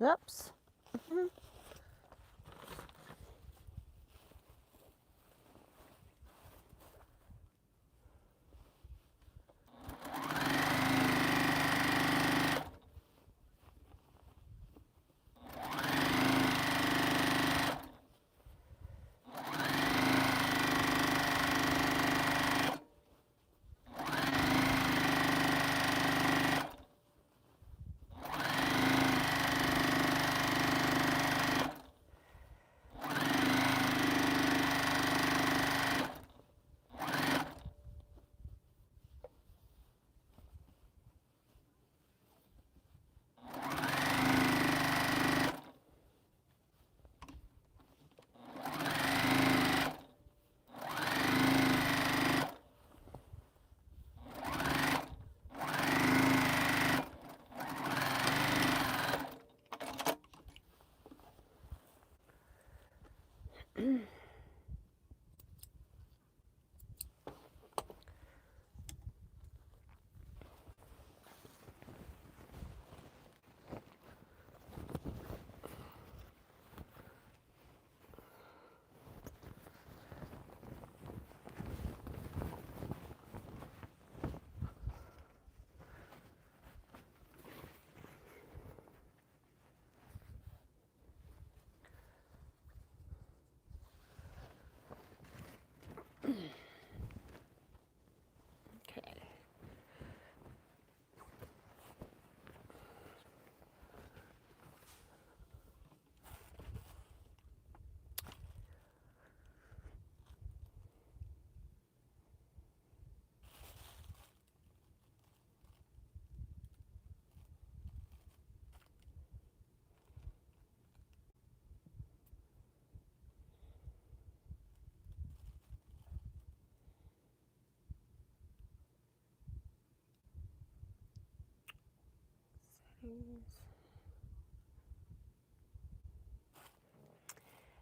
Oops. Okay.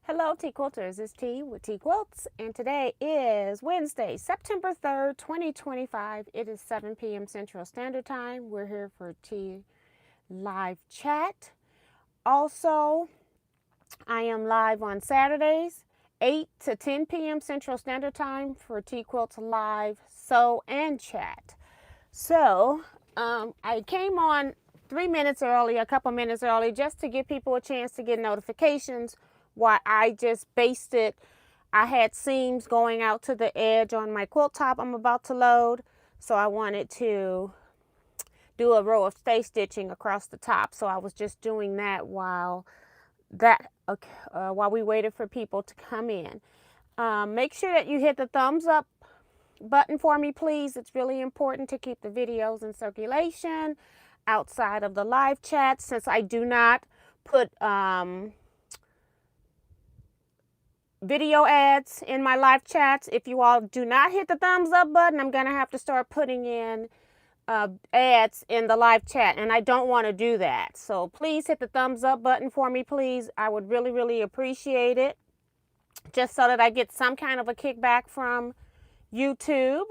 Hello, Teaquilters. It's T with Teaquilts, and today is Wednesday, September 3rd, 2025. It is 7 p.m. Central Standard Time. We're here for Tea Live Chat. Also, I am live on Saturdays, 8 to 10 p.m. Central Standard Time for Teaquilts Live Sew and Chat. So, I came on 3 minutes early, a couple minutes early, just to give people a chance to get notifications. Why I just basted, I had seams going out to the edge on my quilt top I'm about to load, so I wanted to do a row of stay stitching across the top. So I was just doing that while we waited for people to come in. Make sure that you hit the thumbs up button for me, please. It's really important to keep the videos in circulation outside of the live chat, since I do not put video ads in my live chats. If you all do not hit the thumbs up button, I'm gonna have to start putting in ads in the live chat, and I don't want to do that. So please hit the thumbs up button for me, please. I would really appreciate it, just so that I get some kind of a kickback from YouTube.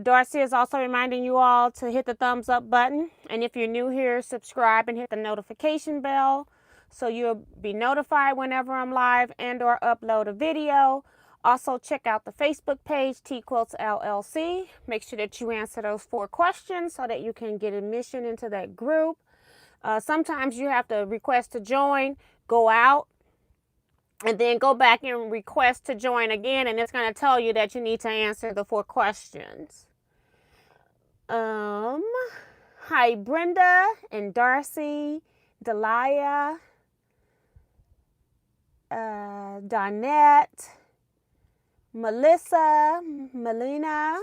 Darcy is also reminding you all to hit the thumbs up button, and if you're new here, subscribe and hit the notification bell so you'll be notified whenever I'm live and or upload a video. Also, check out the Facebook page, Teaquilts LLC. Make sure that you answer those 4 questions so that you can get admission into that group. Sometimes you have to request to join, go out, and then go back and request to join again, and it's going to tell you that you need to answer the 4 questions. Hi, Brenda and Darcy, Delia, Donette, Melissa, Melina,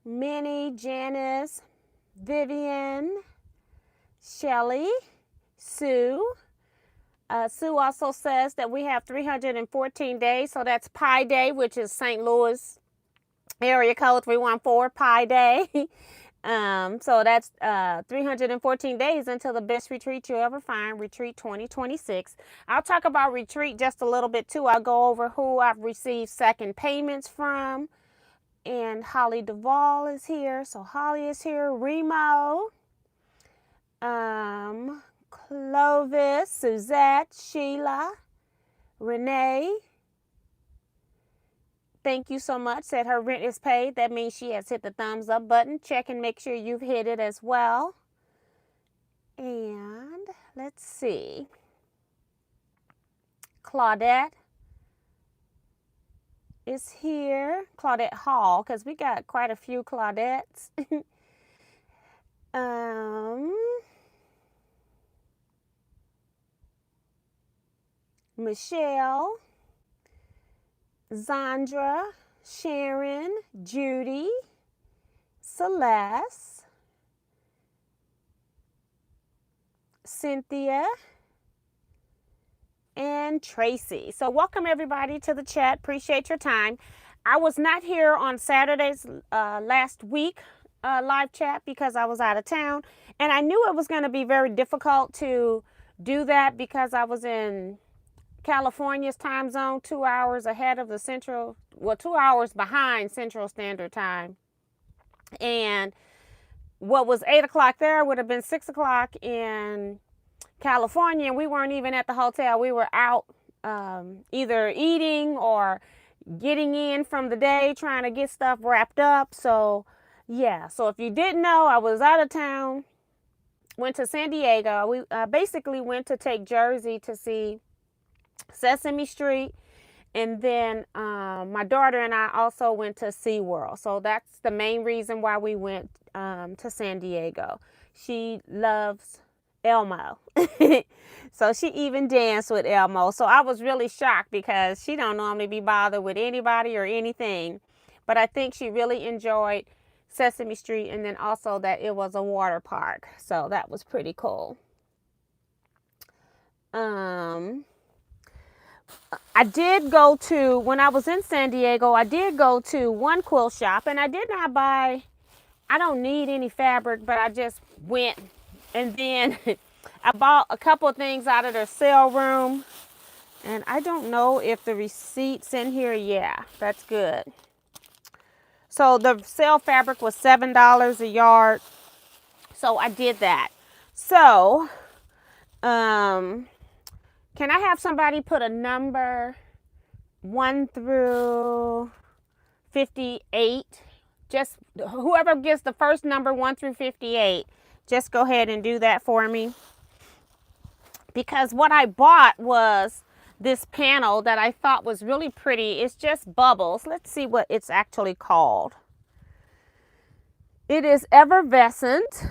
Minnie, Janice, Vivian, Shelly, Sue. Sue also says that we have 314 days, so that's Pi Day, which is St. Louis area code 314, Pi Day. So that's 314 days until the best retreat you ever find, Retreat 2026. I'll talk about Retreat just a little bit too. I'll go over who I've received second payments from. And Holly Duvall is here. So Holly is here. Remo. Clovis, Suzette, Sheila, Renee. Thank you so much. Said her rent is paid. That means she has hit the thumbs up button. Check and make sure you've hit it as well. And let's see. Claudette is here. Claudette Hall, because we got quite a few Claudettes. Michelle, Zandra, Sharon, Judy, Celeste, Cynthia, and Tracy. So welcome everybody to the chat. Appreciate your time. I was not here on Saturday's last week live chat because I was out of town, and I knew it was going to be very difficult to do that because I was in California's time zone, 2 hours ahead of the central, well, 2 hours behind Central Standard Time. And what was 8 o'clock there would have been 6 o'clock in California, and we weren't even at the hotel. We were out either eating or getting in from the day, trying to get stuff wrapped up. So yeah, so if you didn't know, I was out of town, went to San Diego. We basically went to take Jersey to see Sesame Street, and then my daughter and I also went to SeaWorld. So that's the main reason why we went to San Diego. She loves Elmo. So she even danced with Elmo. So I was really shocked because she don't normally be bothered with anybody or anything. But I think she really enjoyed Sesame Street, and then also that it was a water park. So that was pretty cool. I did go to, when I was in San Diego, I did go to one quilt shop, and I did not buy, I don't need any fabric, but I just went, and then I bought a couple of things out of their sale room, and I don't know if the receipt's in here. Yeah, that's good. So the sale fabric was $7 a yard, so I did that. So, can I have somebody put a number 1 through 58? Just whoever gets the first number 1 through 58, just go ahead and do that for me. Because what I bought was this panel that I thought was really pretty. It's just bubbles. Let's see what it's actually called. It is Effervescent,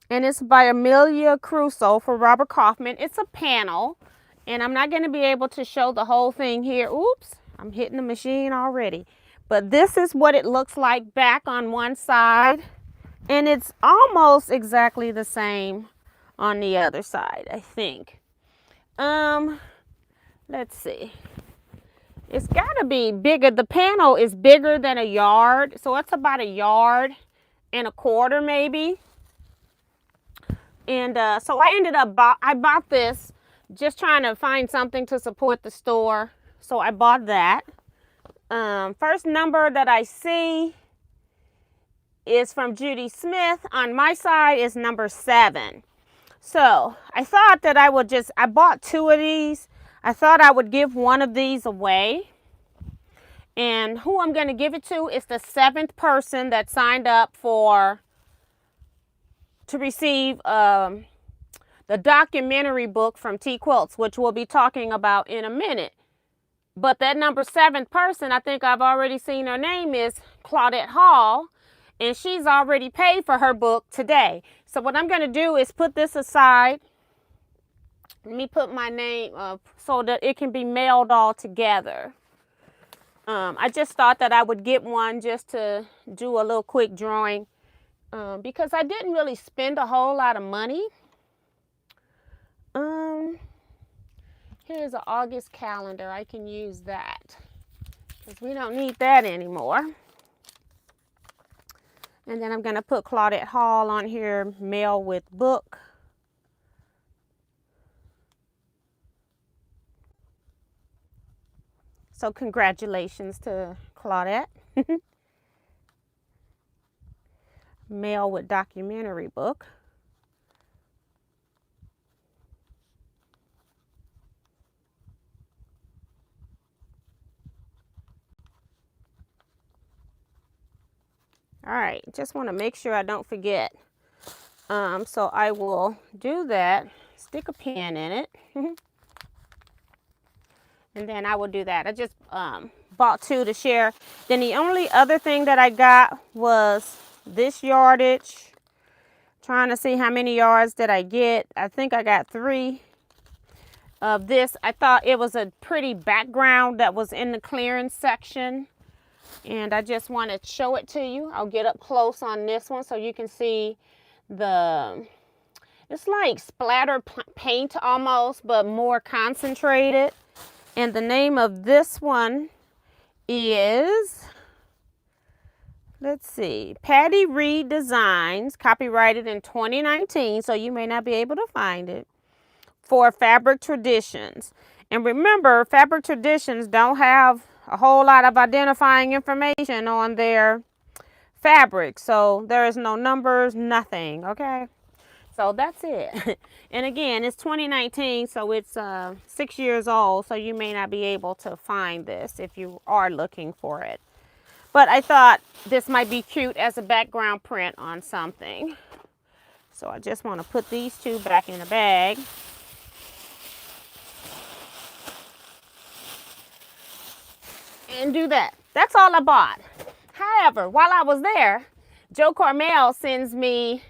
and it's by Amelia Crusoe for Robert Kaufman. It's a panel, and I'm not going to be able to show the whole thing here. Oops, I'm hitting the machine already. But this is what it looks like back on one side, and it's almost exactly the same on the other side, I think. Let's see. It's got to be bigger. The panel is bigger than a yard, so it's about 1.25 yards maybe. And so I ended up, I bought this just trying to find something to support the store. So I bought that. First number that I see is from Judy Smith. On my side is number 7. So I thought that I would I bought 2 of these. I thought I would give one of these away. And who I'm going to give it to is the 7th person that signed up to receive the documentary book from Teaquilts, which we'll be talking about in a minute. But that number 7th person, I think I've already seen her name, is Claudette Hall, and she's already paid for her book today. So what I'm going to do is put this aside. Let me put my name up so that it can be mailed all together. I just thought that I would get one just to do a little quick drawing. Because I didn't really spend a whole lot of money. Here's an August calendar. I can use that because we don't need that anymore. And then I'm going to put Claudette Hall on here, mail with book. So congratulations to Claudette. Mail with documentary book. All right, just want to make sure I don't forget. So I will do that, stick a pin in it, and then I will do that. I just bought 2 to share. Then the only other thing that I got was this yardage. Trying to see how many yards did I get. I think I got 3 of this. I thought it was a pretty background that was in the clearance section, and I just want to show it to you. I'll get up close on this one so you can see it's like splatter paint almost, but more concentrated. And the name of this one is, let's see, Patty Reed Designs, copyrighted in 2019, so you may not be able to find it, for Fabric Traditions. And remember, Fabric Traditions don't have a whole lot of identifying information on their fabric, so there is no numbers, nothing, okay? So that's it. And again, it's 2019, so it's 6 years old, so you may not be able to find this if you are looking for it. But I thought this might be cute as a background print on something. So I just want to put these 2 back in the bag. And do that. That's all I bought. However, while I was there, Joe Carmel sends me,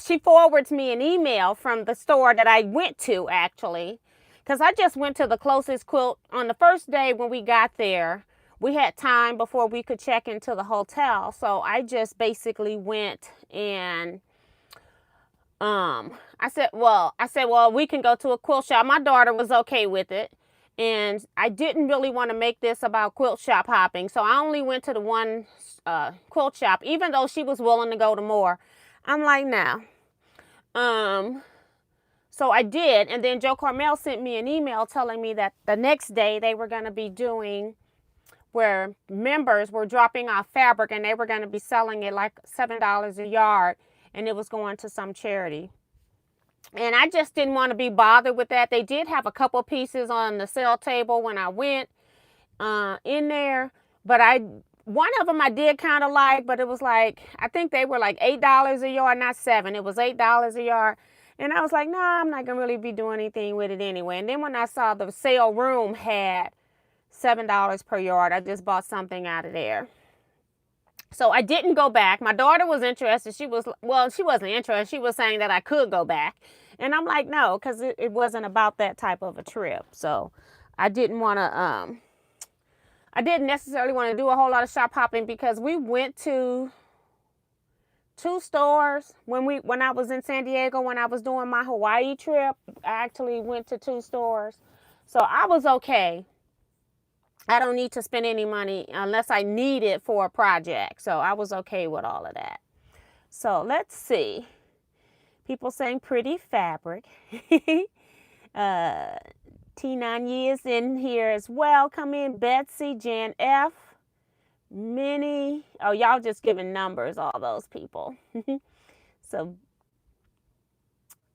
she forwards me an email from the store that I went to, actually, because I just went to the closest quilt on the first day when we got there. We had time before we could check into the hotel, so I just basically went and I said, well, we can go to a quilt shop. My daughter was okay with it, and I didn't really want to make this about quilt shop hopping, so I only went to the one quilt shop, even though she was willing to go to more. I'm like, no. So I did, and then Joe Carmel sent me an email telling me that the next day they were going to be doing where members were dropping off fabric, and they were going to be selling it like $7 a yard, and it was going to some charity. And I just didn't want to be bothered with that. They did have a couple pieces on the sale table when I went in there, but one of them I did kind of like, but it was like, I think they were like $8 a yard, not 7. It was $8 a yard. And I was like, no, I'm not going to really be doing anything with it anyway. And then when I saw the sale room had $7 per yard, I just bought something out of there. So I didn't go back. My daughter was interested. She wasn't interested. She was saying that I could go back. And I'm like, no, because it wasn't about that type of a trip. So I didn't want to, I didn't necessarily want to do a whole lot of shop hopping, because we went to 2 stores when I was in San Diego. When I was doing my Hawaii trip, I actually went to 2 stores. So I was okay. I don't need to spend any money unless I need it for a project. So I was okay with all of that. So let's see. People saying pretty fabric. T9 years in here as well. Come in, Betsy, Jan F, Minnie. Oh, y'all just giving numbers, all those people. So,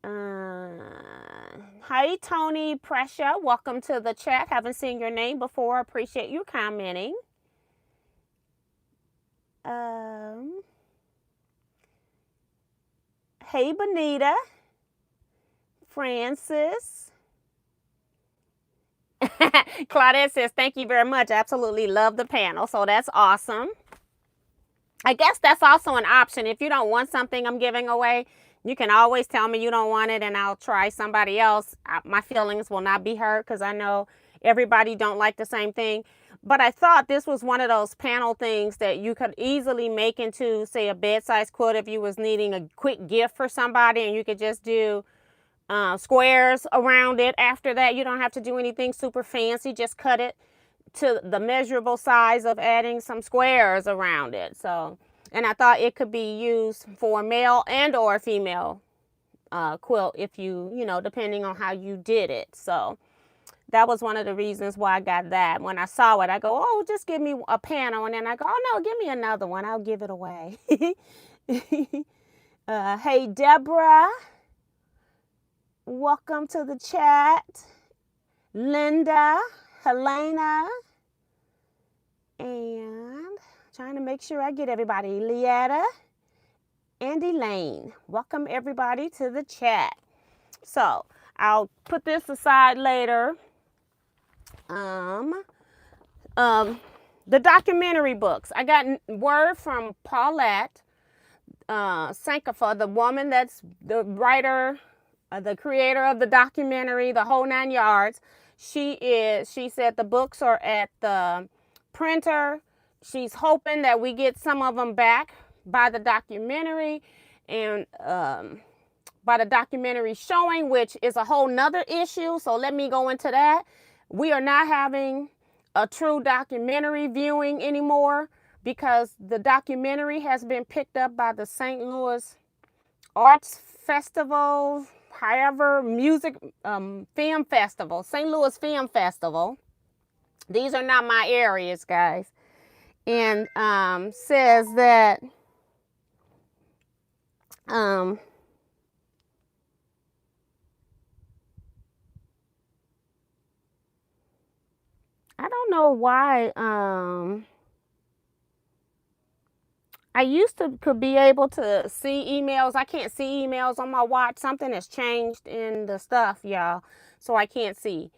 hi, Tony Pressure. Welcome to the chat. Haven't seen your name before. Appreciate you commenting. Hey, Bonita. Francis. Claudette says, thank you very much. Absolutely love the panel. So that's awesome. I guess that's also an option. If you don't want something I'm giving away, you can always tell me you don't want it, and I'll try somebody else. My feelings will not be hurt, because I know everybody don't like the same thing. But I thought this was one of those panel things that you could easily make into, say, a bed-size quilt if you was needing a quick gift for somebody, and you could just do squares around it. After that, you don't have to do anything super fancy. Just cut it to the measurable size of adding some squares around it. So, and I thought it could be used for male and or female quilt, if you know, depending on how you did it. So that was one of the reasons why I got that. When I saw it, I go, oh, just give me a panel. And then I go, oh no, give me another one. I'll give it away. Hey, Deborah. Welcome to the chat. Linda, Helena, and Trying to make sure I get everybody. Leetta and Elaine. Welcome everybody to the chat. So I'll put this aside later. The documentary books. I got word from Paulette Sankofa, the woman that's the writer, the creator of the documentary, the whole 9 yards. She said the books are at the printer. She's hoping that we get some of them back by the documentary and by the documentary showing, which is a whole nother issue. So let me go into that. We are not having a true documentary viewing anymore because the documentary has been picked up by the St. Louis Arts Festival, however, music, film festival, St. Louis Film Festival. These are not my areas, guys. And says that I don't know why I used to could be able to see emails. I can't see emails on my watch. Something has changed in the stuff, y'all, so I can't see.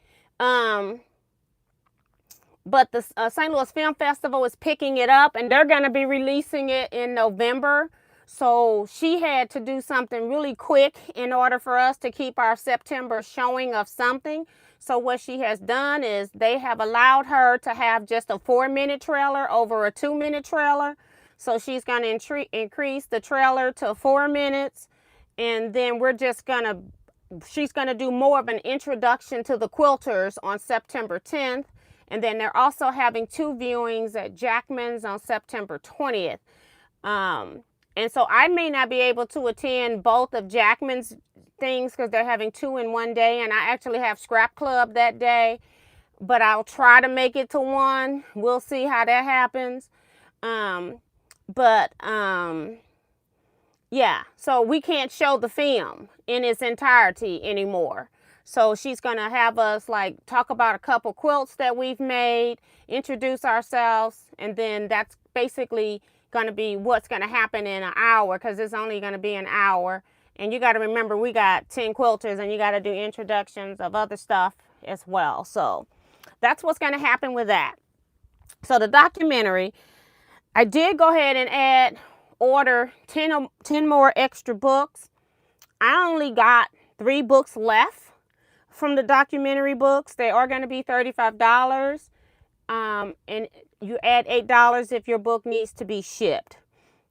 But the St. Louis Film Festival is picking it up, and they're going to be releasing it in November. So she had to do something really quick in order for us to keep our September showing of something. So what she has done is they have allowed her to have just a 4-minute trailer over a 2-minute trailer. So she's going to increase the trailer to 4 minutes. And then she's going to do more of an introduction to the quilters on September 10th. And then they're also having 2 viewings at Jackman's on September 20th. And so I may not be able to attend both of Jackman's things because they're having 2 in one day. And I actually have Scrap Club that day. But I'll try to make it to one. We'll see how that happens. Yeah, so we can't show the film in its entirety anymore. So she's going to have us like talk about a couple quilts that we've made, introduce ourselves, and then that's basically going to be what's going to happen in an hour because it's only going to be an hour. And you got to remember we got 10 quilters and you got to do introductions of other stuff as well. So that's what's going to happen with that. So the documentary, I did go ahead and order 10 more extra books. I only got 3 books left from the documentary books. They are going to be $35. And you add $8 if your book needs to be shipped.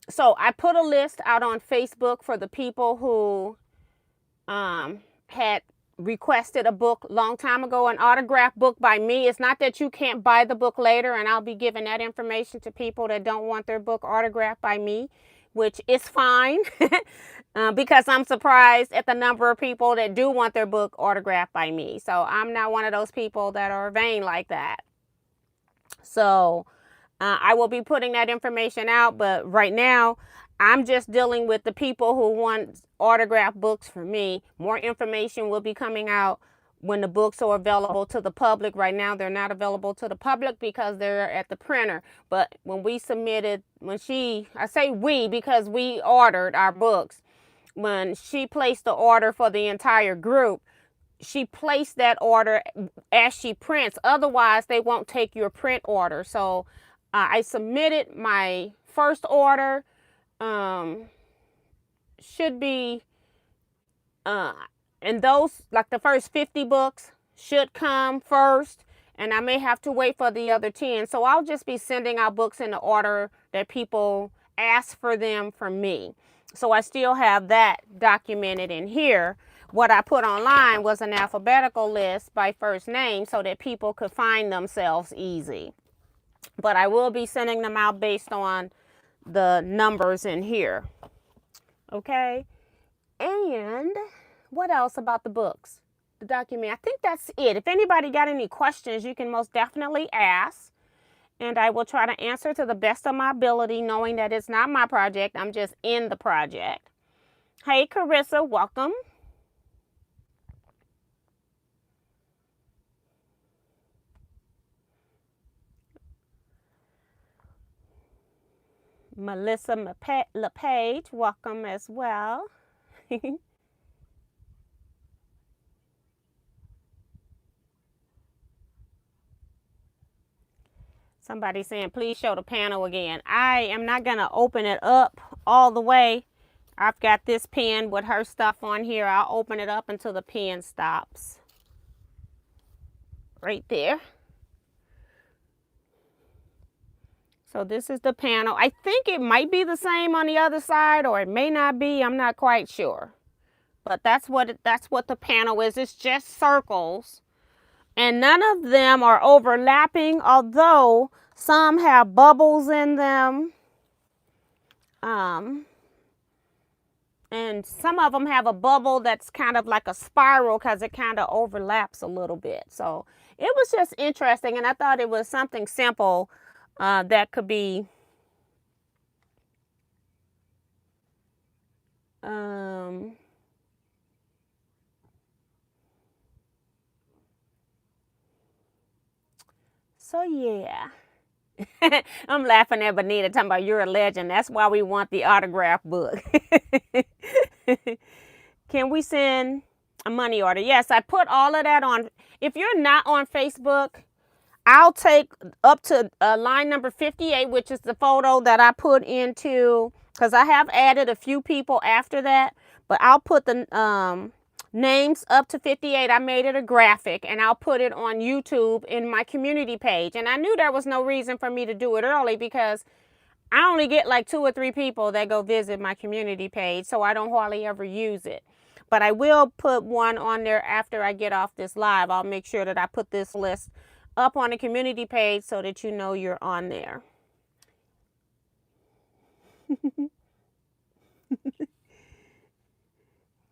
So I put a list out on Facebook for the people who had requested a book long time ago, an autographed book by me. It's not that you can't buy the book later, and I'll be giving that information to people that don't want their book autographed by me, which is fine because I'm surprised at the number of people that do want their book autographed by me. So I'm not one of those people that are vain like that. So I will be putting that information out, but right now I'm just dealing with the people who want autographed books from me. More information will be coming out when the books are available to the public. Right now they're not available to the public because they're at the printer. But when we submitted, I say we because we ordered our books. When she placed the order for the entire group, she placed that order as she prints. Otherwise, they won't take your print order. So I submitted my first order. Should be, and those, like the first 50 books should come first. And I may have to wait for the other 10. So I'll just be sending out books in the order that people ask for them from me. So I still have that documented in here. What I put online was an alphabetical list by first name so that people could find themselves easy. But I will be sending them out based on the numbers in here. Okay. And what else about the books? The document. I think that's it. If anybody got any questions, you can most definitely ask. And I will try to answer to the best of my ability, knowing that it's not my project. I'm just in the project. Hey, Carissa, welcome. Melissa LePage, welcome as well. Somebody saying, please show the panel again. I am not going to open it up all the way. I've got this pen with her stuff on here. I'll open it up until the pen stops. Right there. So this is the panel. I think it might be the same on the other side, or it may not be. I'm not quite sure. But that's what the panel is. It's just circles. And none of them are overlapping, although some have bubbles in them. And some of them have a bubble that's kind of like a spiral because it kind of overlaps a little bit. So it was just interesting, and I thought it was something simple that could be so yeah. I'm laughing at Benita talking about you're a legend. That's why we want the autograph book. Can we send a money order? Yes, I put all of that on. If you're not on Facebook, I'll take up to line number 58, which is the photo that I put into, because I have added a few people after that, but I'll put the names up to 58. I made it a graphic, and I'll put it on YouTube in my community page. And I knew there was no reason for me to do it early because I only get like 2 or 3 people that go visit my community page, so I don't hardly ever use it. But I will put one on there after I get off this live. I'll make sure that I put this list up on the community page so that you know you're on there.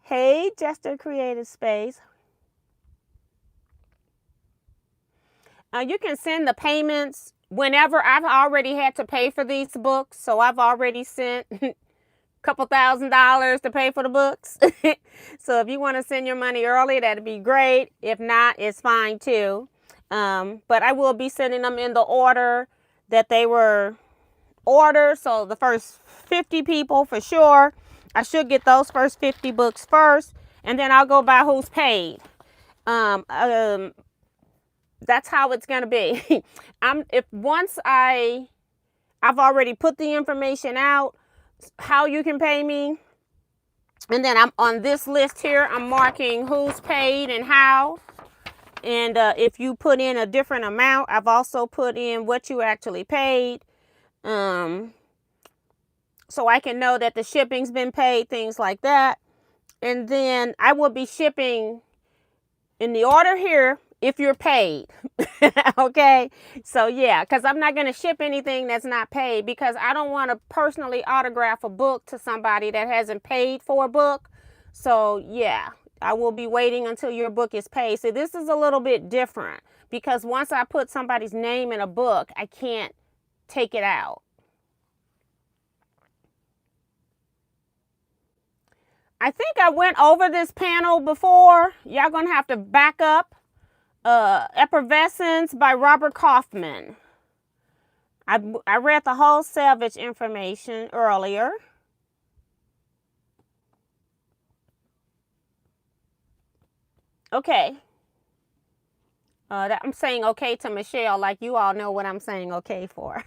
Hey, Jester Creative Space. You can send the payments whenever. I've already had to pay for these books, so I've already sent a couple $1,000s to pay for the books. So if you want to send your money early, that'd be great. If not, it's fine too. But I will be sending them in the order that they were ordered. So the first 50 people for sure. I should get those first 50 books first, and then I'll go by who's paid. That's how it's going to be. I've already put the information out, how you can pay me. And then I'm on this list here, I'm marking who's paid and how. And if you put in a different amount, I've also put in what you actually paid. So I can know that the shipping's been paid, things like that. And then I will be shipping in the order here if you're paid. Okay? So yeah, because I'm not going to ship anything that's not paid, because I don't want to personally autograph a book to somebody that hasn't paid for a book. So yeah, I will be waiting until your book is paid. So this is a little bit different, because once I put somebody's name in a book, I can't take it out. I think I went over this panel before. Y'all gonna have to back up. Effervescence by Robert Kaufman. I read the whole salvage information earlier. Okay. I'm saying okay to Michelle, like you all know what I'm saying okay for.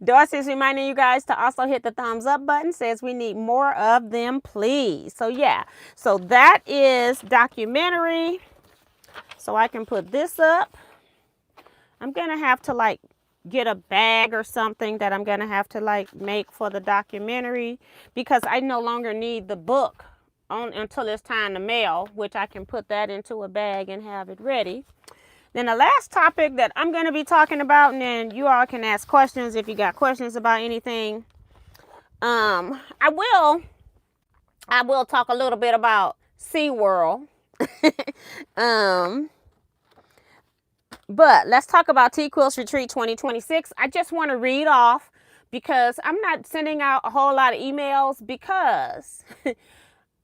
Dorsey's reminding you guys to also hit the thumbs up button. Says we need more of them, please. So yeah, so that is documentary. So I can put this up. I'm gonna have to like get a bag or something that I'm gonna have to like make for the documentary, because I no longer need the book until it's time to mail, which I can put that into a bag and have it ready. Then the last topic that I'm going to be talking about, and then you all can ask questions if you got questions about anything. I will talk a little bit about SeaWorld. But let's talk about Teaquilts Retreat 2026. I just want to read off, because I'm not sending out a whole lot of emails, because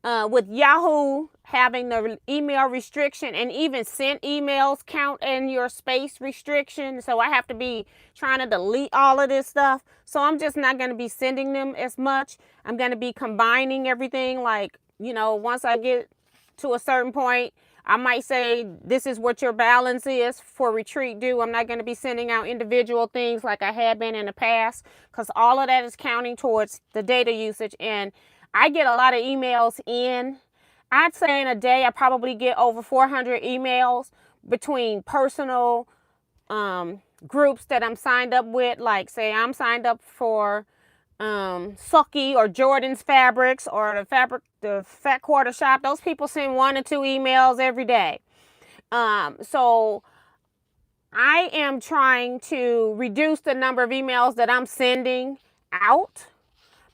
with Yahoo having the email restriction and even sent emails count in your space restriction. So I have to be trying to delete all of this stuff. So I'm just not going to be sending them as much. I'm going to be combining everything. Like, you know, once I get to a certain point, I might say, this is what your balance is for retreat due. I'm not going to be sending out individual things like I had been in the past, because all of that is counting towards the data usage. And I get a lot of emails in. I'd say in a day, I probably get over 400 emails between personal groups that I'm signed up with. Like, say I'm signed up for Sucky or Jordan's Fabrics or the Fat Quarter Shop. Those people send 1 or 2 emails every day. So I am trying to reduce the number of emails that I'm sending out,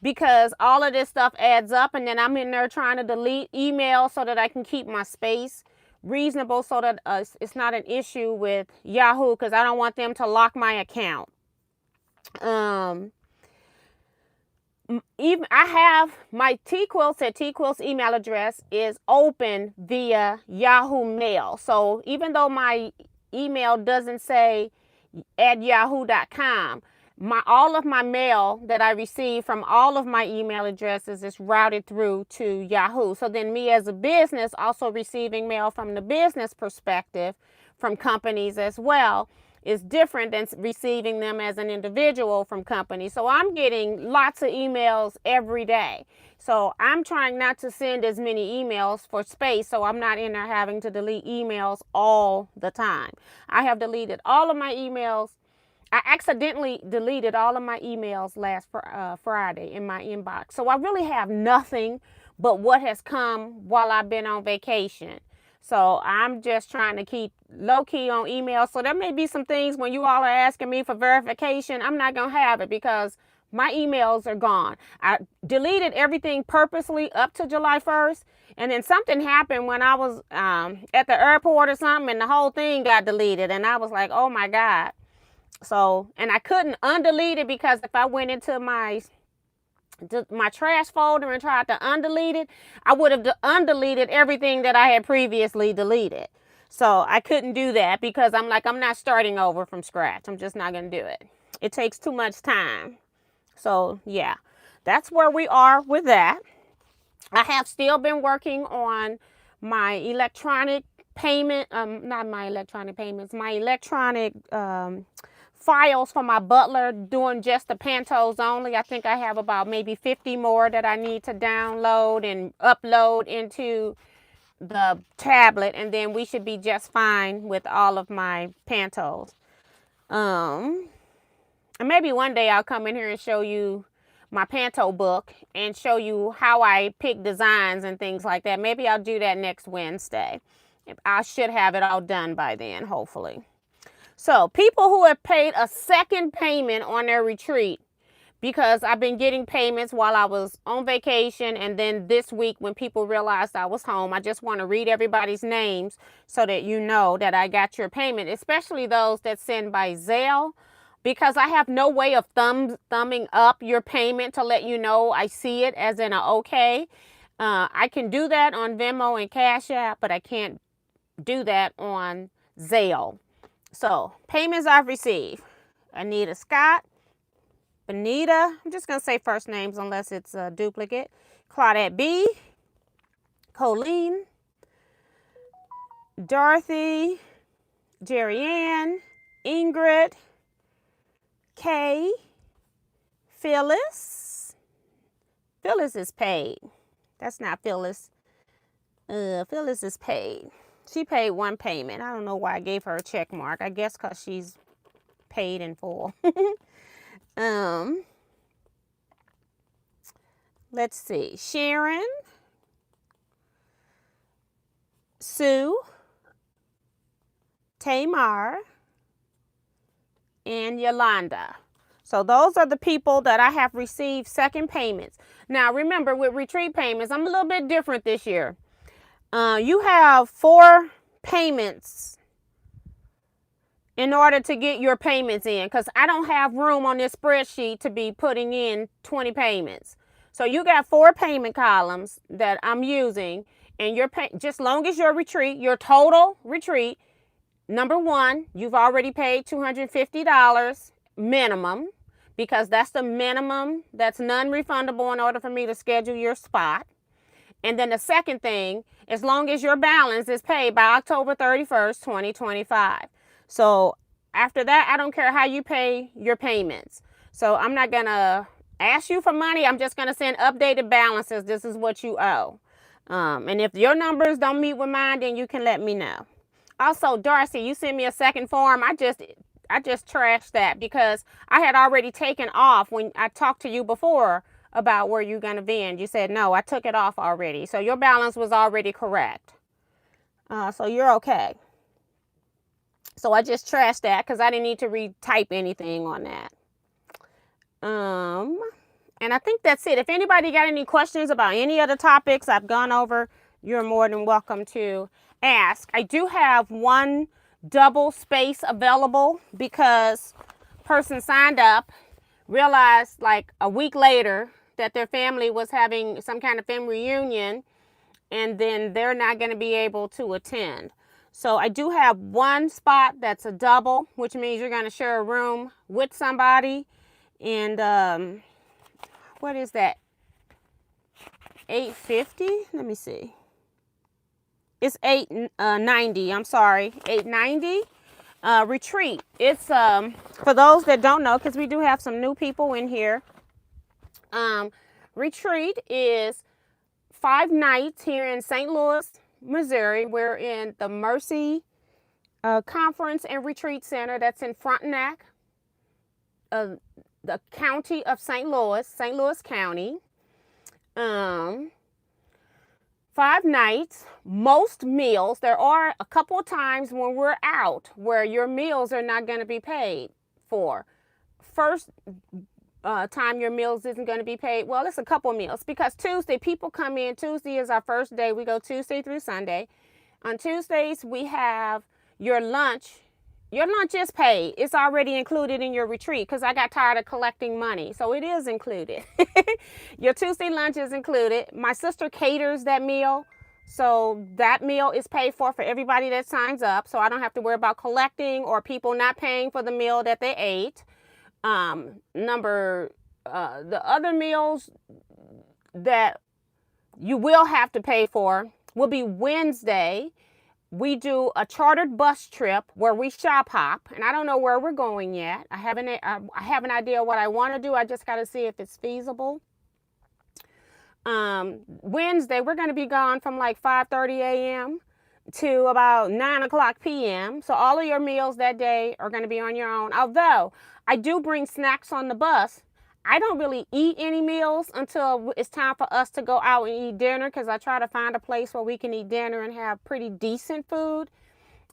because all of this stuff adds up, and then I'm in there trying to delete emails so that I can keep my space reasonable, so that it's not an issue with Yahoo, because I don't want them to lock my account. Even I have my Teaquilts at Teaquilts email address is open via Yahoo Mail. So even though my email doesn't say at yahoo.com, all of my mail that I receive from all of my email addresses is routed through to Yahoo. So then me as a business also receiving mail from the business perspective from companies as well is different than receiving them as an individual from companies. So I'm getting lots of emails every day. So I'm trying not to send as many emails for space, so I'm not in there having to delete emails all the time. I have deleted all of my emails. I accidentally deleted all of my emails last Friday in my inbox. So I really have nothing but what has come while I've been on vacation. So I'm just trying to keep low-key on email. So there may be some things when you all are asking me for verification, I'm not going to have it because my emails are gone. I deleted everything purposely up to July 1st. And then something happened when I was at the airport or something, and the whole thing got deleted. And I was like, oh my God. So, and I couldn't undelete it, because if I went into my trash folder and tried to undelete it, I would have undeleted everything that I had previously deleted. So I couldn't do that, because I'm like, I'm not starting over from scratch. I'm just not going to do it. It takes too much time. So yeah, that's where we are with that. I have still been working on my electronic payment, not my electronic payments, my electronic files for my butler, doing just the pantos only. I think I have about maybe 50 more that I need to download and upload into the tablet, and then we should be just fine with all of my pantos. And maybe one day I'll come in here and show you my panto book and show you how I pick designs and things like that. Maybe I'll do that next Wednesday. I should have it all done by then, hopefully. So people who have paid a second payment on their retreat, because I've been getting payments while I was on vacation, and then this week when people realized I was home, I just want to read everybody's names so that you know that I got your payment, especially those that send by Zelle, because I have no way of thumbing up your payment to let you know I see it as in a okay. I can do that on Venmo and CashApp, but I can't do that on Zelle. So, payments I've received: Anita Scott, Benita, I'm just going to say first names unless it's a duplicate, Claudette B, Colleen, Dorothy, Jerry Ann, Ingrid, Kay, Phyllis. Phyllis is paid. That's not Phyllis. Phyllis is paid. She paid one payment. I don't know why I gave her a check mark. I guess because she's paid in full. Let's see. Sharon, Sue, Tamar, and Yolanda. So those are the people that I have received second payments. Now remember, with retreat payments, I'm a little bit different this year. You have 4 payments in order to get your payments in, because I don't have room on this spreadsheet to be putting in 20 payments. So you got 4 payment columns that I'm using, and your pay, just long as your retreat, your total retreat, number one, you've already paid $250 minimum, because that's the minimum that's non-refundable in order for me to schedule your spot. And then the second thing, as long as your balance is paid by October 31st, 2025. So after that, I don't care how you pay your payments. So I'm not going to ask you for money. I'm just going to send updated balances. This is what you owe. And if your numbers don't meet with mine, then you can let me know. Also, Darcy, you sent me a second form. I just trashed that because I had already taken off when I talked to you before about where you're going to vend. You said, no, I took it off already. So your balance was already correct. So you're okay. So I just trashed that because I didn't need to retype anything on that. And I think that's it. If anybody got any questions about any other topics I've gone over, you're more than welcome to ask. I do have one double space available because person signed up, realized like a week later that their family was having some kind of family reunion, and then they're not going to be able to attend. So I do have one spot that's a double, which means you're going to share a room with somebody. And what is that? $850? Let me see. It's $890. I'm sorry, $890. Retreat. It's for those that don't know, because we do have some new people in here. Retreat is 5 nights here in St. Louis, Missouri. We're in the Mercy Conference and Retreat Center that's in Frontenac, the county of St. Louis County. 5 nights, most meals. There are a couple of times when we're out where your meals are not going to be paid for. First time your meals isn't going to be paid, well, it's a couple of meals, because Tuesday, people come in. Tuesday is our first day. We go Tuesday through Sunday. On Tuesdays, we have your lunch. Your lunch is paid. It's already included in your retreat because I got tired of collecting money. So it is included. Your Tuesday lunch is included. My sister caters that meal. So that meal is paid for everybody that signs up. So I don't have to worry about collecting or people not paying for the meal that they ate. The other meals that you will have to pay for will be Wednesday. We do a chartered bus trip where we shop hop, and I don't know where we're going yet. I have an idea what I want to do. I just got to see if it's feasible. Wednesday, we're going to be gone from like 5:30 a.m. to about 9 o'clock p.m. So all of your meals that day are going to be on your own. Although I do bring snacks on the bus, I don't really eat any meals until it's time for us to go out and eat dinner, because I try to find a place where we can eat dinner and have pretty decent food.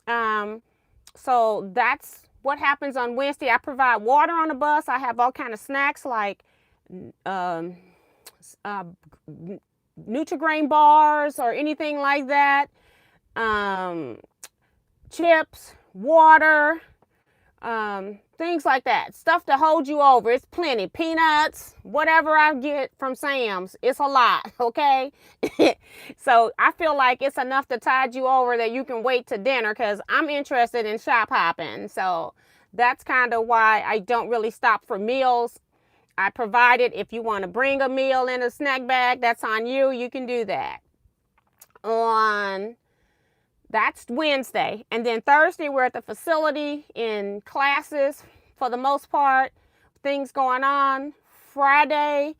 So that's what happens on Wednesday. I provide water on the bus. I have all kind of snacks like Nutri-Grain bars or anything like that. Chips, water, things like that. Stuff to hold you over. It's plenty. Peanuts, whatever I get from Sam's. It's a lot, okay? So I feel like it's enough to tide you over that you can wait to dinner, because I'm interested in shop hopping. So that's kind of why I don't really stop for meals. I provide it. If you want to bring a meal in a snack bag, that's on you. You can do that. That's Wednesday. And then Thursday, we're at the facility in classes for the most part. Things going on. Friday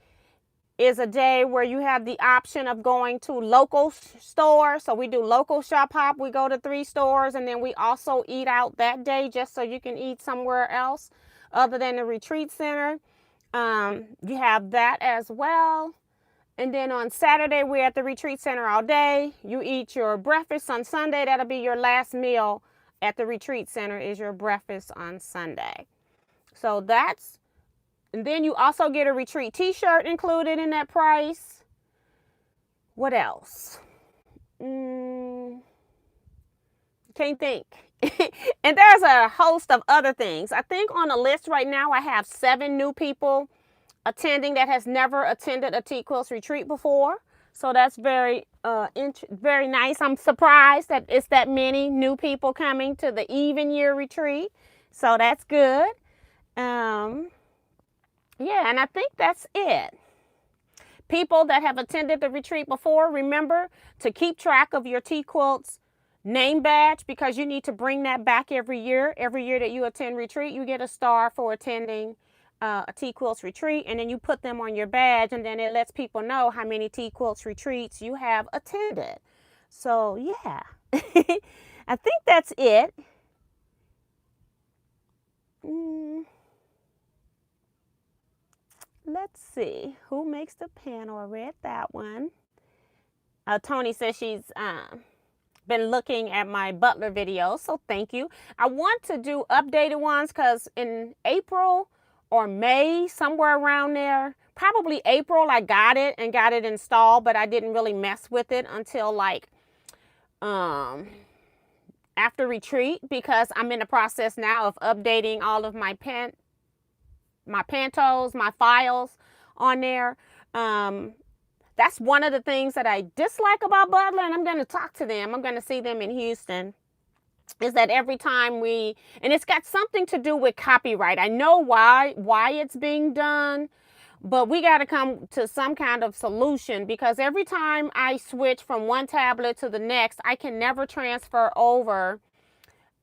is a day where you have the option of going to local stores. So we do local shop hop. We go to 3 stores, and then we also eat out that day just so you can eat somewhere else other than the retreat center. You have that as well. And then on Saturday, we're at the retreat center all day. You eat your breakfast on Sunday. That'll be your last meal at the retreat center, is your breakfast on Sunday. So that's, and then you also get a retreat t-shirt included in that price. What else? Can't think. And there's a host of other things. I think on the list right now, I have 7 new people attending that has never attended a Teaquilts retreat before. So that's very nice. I'm surprised that it's that many new people coming to the even year retreat. So that's good. Yeah, and I think that's it. People that have attended the retreat before, remember to keep track of your Teaquilts name badge, because you need to bring that back every year. Every year that you attend retreat, you get a star for attending a Teaquilts retreat, and then you put them on your badge, and then it lets people know how many Teaquilts retreats you have attended. So yeah, I think that's it. Let's see who makes the panel. I read that one. Tony says she's been looking at my Butler videos, so thank you. I want to do updated ones because in April or May, somewhere around there, probably April, I got it and got it installed, but I didn't really mess with it until like after retreat, because I'm in the process now of updating all of my pantos, my files on there. That's one of the things that I dislike about Butler, and I'm going to talk to them. I'm going to see them in Houston, is that every time and it's got something to do with copyright. I know why it's being done, but we got to come to some kind of solution, because every time I switch from one tablet to the next, I can never transfer over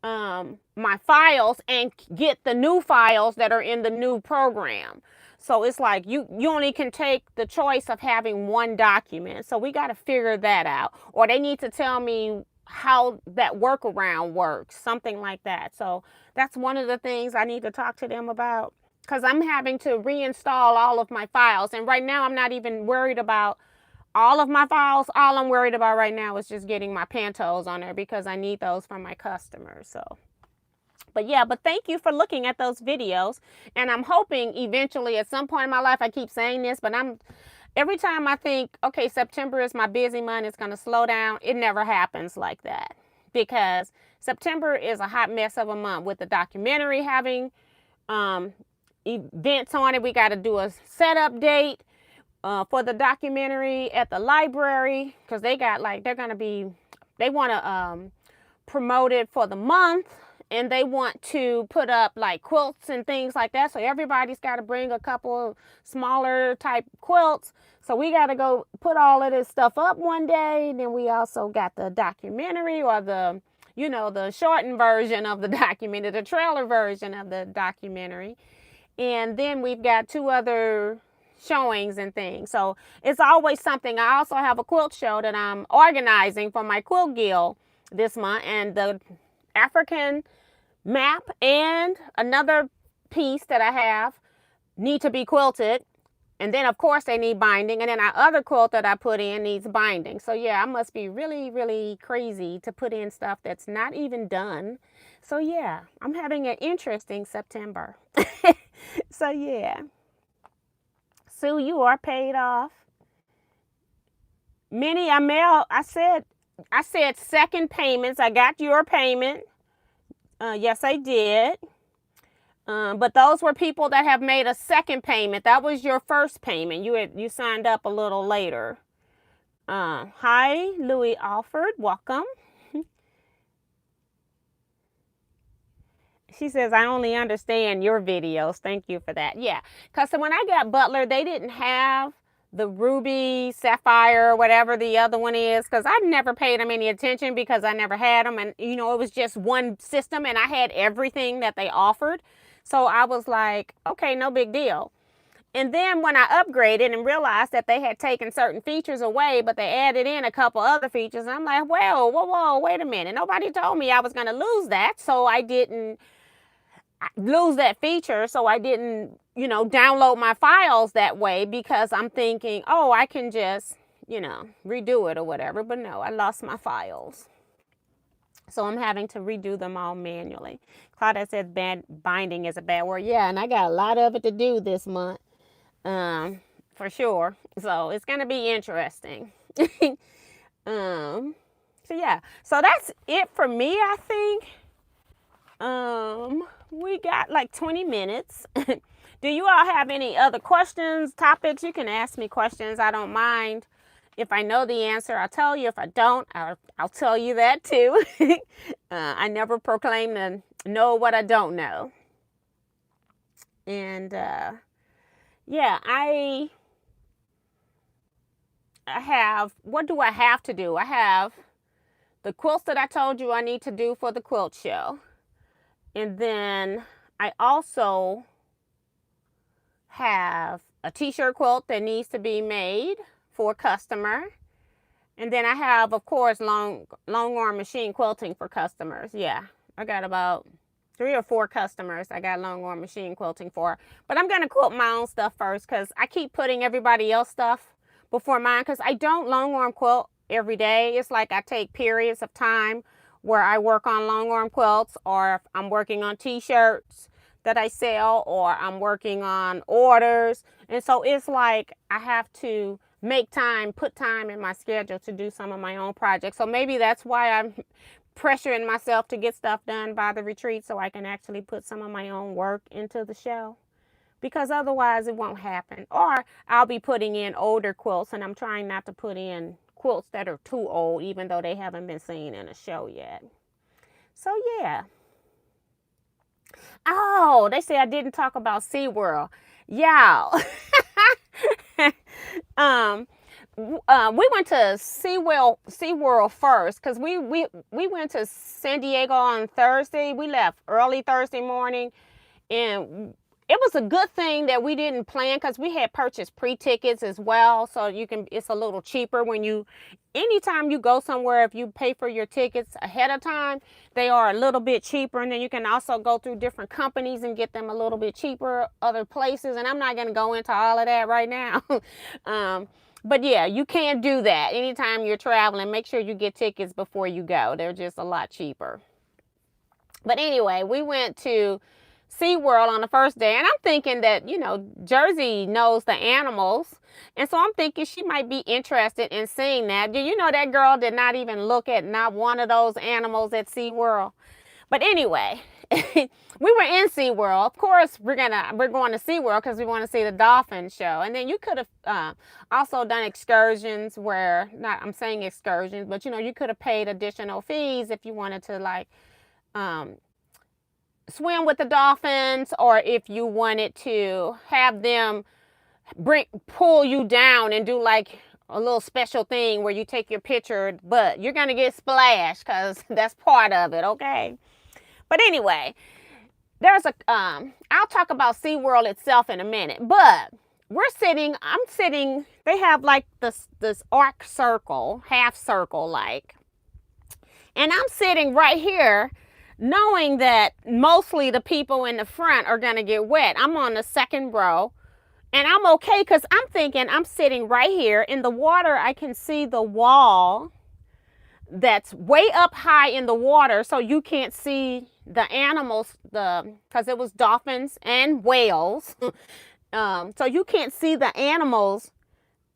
my files and get the new files that are in the new program. So it's like you only can take the choice of having one document. So we got to figure that out, or they need to tell me how that workaround works, something like that. So that's one of the things I need to talk to them about, because I'm having to reinstall all of my files. And right now I'm not even worried about all of my files. All I'm worried about right now is just getting my pantos on there, because I need those from my customers. So, but yeah, but thank you for looking at those videos. And I'm hoping eventually at some point in my life, I keep saying this, but every time I think, okay, September is my busy month, it's going to slow down, it never happens like that, because September is a hot mess of a month with the documentary having events on it. We got to do a setup date for the documentary at the library, because they want to promote it for the month, and they want to put up like quilts and things like that. So everybody's got to bring a couple of smaller type quilts. So we got to go put all of this stuff up one day. And then we also got the documentary, or the shortened version of the documentary, the trailer version of the documentary. And then we've got 2 other showings and things. So it's always something. I also have a quilt show that I'm organizing for my quilt guild this month, and the African map and another piece that I have need to be quilted, and then of course they need binding, and then our other quilt that I put in needs binding. So yeah, I must be really, really crazy to put in stuff that's not even done. So yeah, I'm having an interesting September. So yeah, Sue, you are paid off. Minnie, I said second payments. I got your payment. Yes, I did. But those were people that have made a second payment. That was your first payment. You signed up a little later. Hi, Louis Alford. Welcome. She says, I only understand your videos. Thank you for that. Yeah, because when I got Butler, they didn't have the Ruby, Sapphire, whatever the other one is, because I've never paid them any attention because I never had them. And, it was just one system, and I had everything that they offered. So I was like, okay, no big deal. And then when I upgraded and realized that they had taken certain features away, but they added in a couple other features, and I'm like, well, whoa, wait a minute. Nobody told me I was going to lose that, so I didn't lose that feature. So I didn't, download my files that way, because I'm thinking, oh, I can just, redo it or whatever. But no, I lost my files. So I'm having to redo them all manually. Claudette said binding is a bad word. Yeah, and I got a lot of it to do this month. For sure. So it's going to be interesting. So yeah. So that's it for me, I think. we got like 20 minutes. Do you all have any other questions, topics? You can ask me questions. I don't mind. If I know the answer, I'll tell you. If I don't, I'll tell you that too. I never proclaim to know what I don't know. And yeah, I have, what do I have to do? I have the quilts that I told you I need to do for the quilt show. And then I also have a t-shirt quilt that needs to be made for a customer. And then I have, of course, long arm machine quilting for customers. Yeah, I got about 3 or 4 customers I got long arm machine quilting for. But I'm going to quilt my own stuff first because I keep putting everybody else stuff before mine because I don't long arm quilt every day. It's like I take periods of time where I work on long arm quilts, or if I'm working on t-shirts that I sell, or I'm working on orders. And so it's like I have to make time, put time in my schedule to do some of my own projects. So maybe that's why I'm pressuring myself to get stuff done by the retreat so I can actually put some of my own work into the show, because otherwise it won't happen. Or I'll be putting in older quilts, and I'm trying not to put in quilts that are too old, even though they haven't been seen in a show yet. So yeah. Oh, they say I didn't talk about SeaWorld. Y'all. We went to SeaWorld first because we went to San Diego on Thursday. We left early Thursday morning, and it was a good thing that we didn't plan because we had purchased pre-tickets as well. So it's a little cheaper anytime you go somewhere, if you pay for your tickets ahead of time, they are a little bit cheaper. And then you can also go through different companies and get them a little bit cheaper other places. And I'm not going to go into all of that right now. But yeah, you can do that anytime you're traveling. Make sure you get tickets before you go. They're just a lot cheaper. But anyway, we went to SeaWorld on the first day, and I'm thinking that, Jersey knows the animals, and so I'm thinking she might be interested in seeing that. Do you know that girl did not even look at not one of those animals at SeaWorld? But anyway, we were in SeaWorld. Of course, we're going to SeaWorld because we want to see the dolphin show. And then you could have also done excursions where, I'm saying excursions, but you could have paid additional fees if you wanted to swim with the dolphins, or if you wanted to have them pull you down and do like a little special thing where you take your picture, but you're gonna get splashed because that's part of it, okay? But anyway, I'll talk about SeaWorld itself in a minute, but I'm sitting, they have like this arc circle, half circle like, and I'm sitting right here knowing that mostly the people in the front are going to get wet. I'm on the second row, and I'm okay because I'm thinking I'm sitting right here in the water. I can see the wall that's way up high in the water, so you can't see the animals, because it was dolphins and whales. So you can't see the animals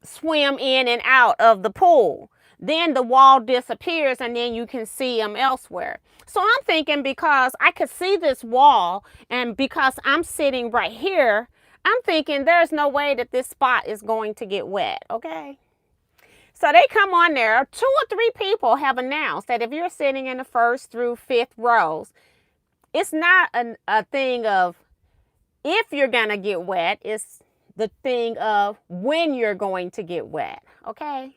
swim in and out of the pool. Then the wall disappears, and then you can see them elsewhere. So I'm thinking, because I could see this wall, and because I'm sitting right here, I'm thinking there's no way that this spot is going to get wet, okay? So they come on there. 2 or 3 people have announced that if you're sitting in the 1st through 5th rows, it's not a thing of if you're going to get wet. It's the thing of when you're going to get wet, okay?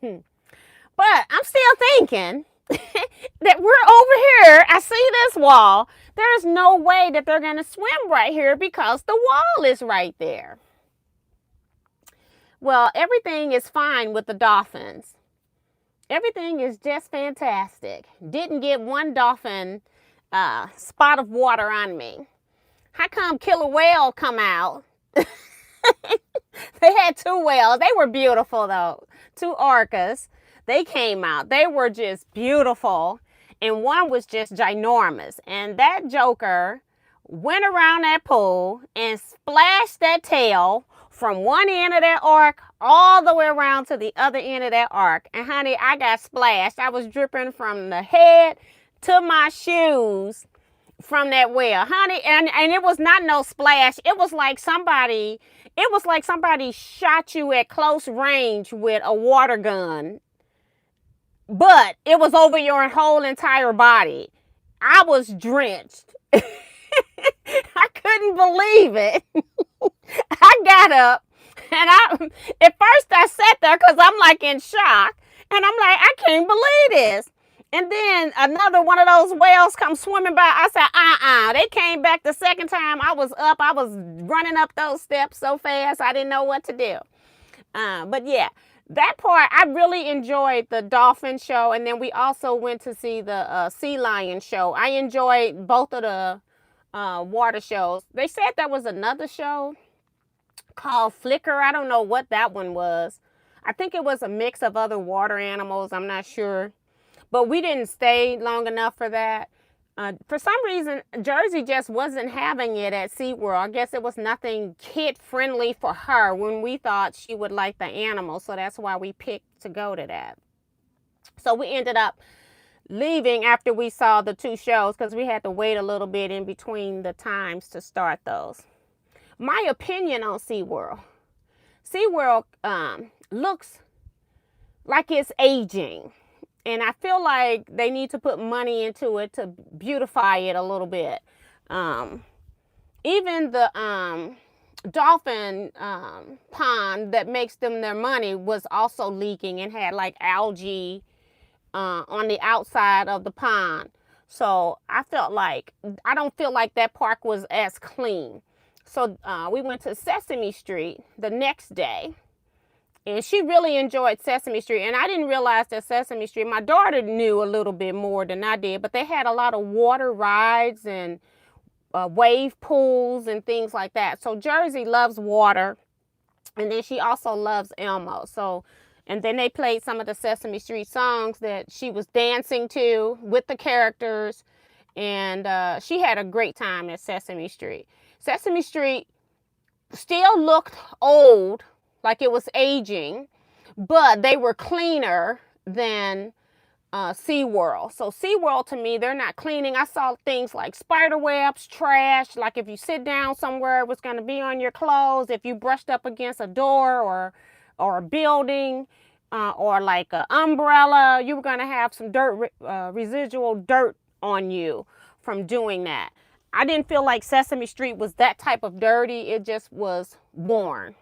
But I'm still thinking that we're over here. I see this wall. There's no way that they're going to swim right here because the wall is right there. Well, everything is fine with the dolphins. Everything is just fantastic. Didn't get one dolphin spot of water on me. How come killer whale come out? They had 2 whales. They were beautiful though. 2 orcas. They came out. They were just beautiful. And one was just ginormous. And that joker went around that pool and splashed that tail from one end of that arc all the way around to the other end of that arc. And honey, I got splashed. I was dripping from the head to my shoes. from that well, honey. And it was not no splash. It was like somebody shot you at close range with a water gun, but it was over your whole entire body. I was drenched. I couldn't believe it. I got up and at first I sat there because I'm like in shock, and I'm like, I can't believe this. And then another one of those whales comes swimming by. I said, They came back the second time. I was up. I was running up those steps so fast I didn't know what to do. But yeah, that part, I really enjoyed the dolphin show. And then we also went to see the sea lion show. I enjoyed both of the water shows. They said there was another show called Flicker. I don't know what that one was. I think it was a mix of other water animals. I'm not sure. But we didn't stay long enough for that. For some reason, Jersey just wasn't having it at SeaWorld. I guess it was nothing kid-friendly for her when we thought she would like the animals. So that's why we picked to go to that. So we ended up leaving after we saw the two shows because we had to wait a little bit in between the times to start those. My opinion on SeaWorld. SeaWorld looks like it's aging. And I feel like they need to put money into it to beautify it a little bit. Even the dolphin pond that makes them their money was also leaking and had like algae on the outside of the pond. So I don't feel like that park was as clean. So we went to Sesame Street the next day. And she really enjoyed Sesame Street. And I didn't realize that Sesame Street, my daughter knew a little bit more than I did, but they had a lot of water rides and wave pools and things like that. So Jersey loves water. And then she also loves Elmo. And then they played some of the Sesame Street songs that she was dancing to with the characters. And she had a great time at Sesame Street. Sesame Street still looked old, like it was aging, but they were cleaner than SeaWorld. So SeaWorld, to me, they're not cleaning. I saw things like spider webs, trash, like if you sit down somewhere, it was going to be on your clothes. If you brushed up against a door or a building or like an umbrella, you were going to have some dirt, residual dirt on you from doing that. I didn't feel like Sesame Street was that type of dirty. It just was worn.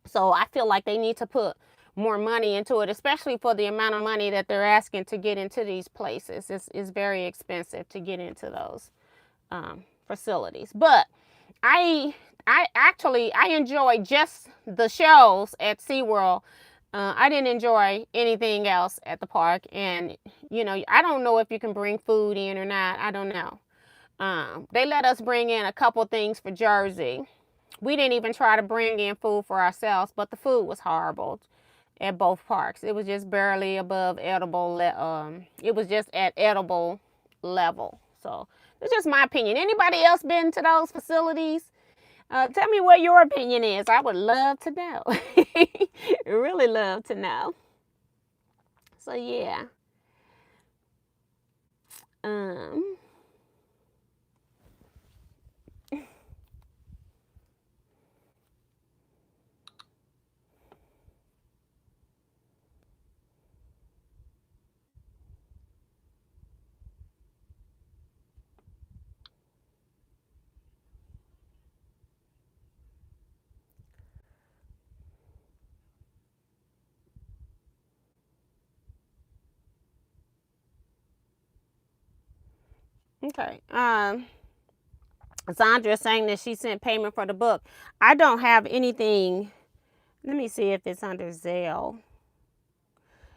So I feel like they need to put more money into it, especially for the amount of money that they're asking to get into these places. It's very expensive to get into those facilities. But I enjoyed just the shows at SeaWorld. I didn't enjoy anything else at the park. And, I don't know if you can bring food in or not. I don't know. They let us bring in a couple things for Jersey. We didn't even try to bring in food for ourselves, but the food was horrible at both parks. It was just barely above edible. It was just at edible level. So it's just my opinion. Anybody else been to those facilities? Tell me what your opinion is. I would love to know. Really love to know. So yeah. Okay. Zandra saying that she sent payment for the book. I don't have anything. Let me see if it's under Zelle.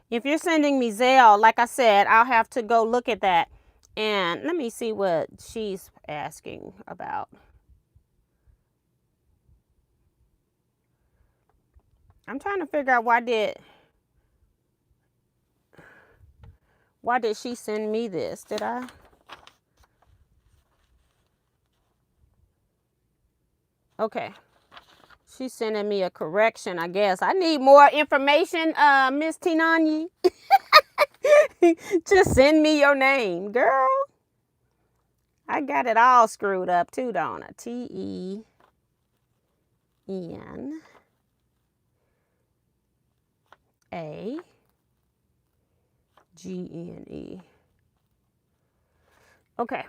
If you're sending me Zelle, like I said, I'll have to go look at that. And let me see what she's asking about. I'm trying to figure out why did she send me this? Did I? Okay. She's sending me a correction, I guess. I need more information, Miss Tinani. Just send me your name, girl. I got it all screwed up too, don't I? Teanagene. Okay.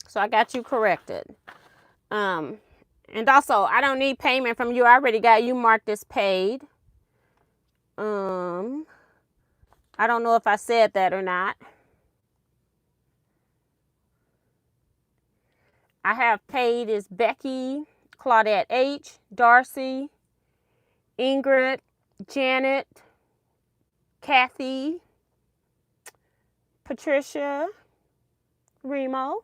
So I got you corrected. And also, I don't need payment from you. I already got you marked as paid. I don't know if I said that or not. I have paid is Becky, Claudette H, Darcy, Ingrid, Janet, Kathy, Patricia, Remo,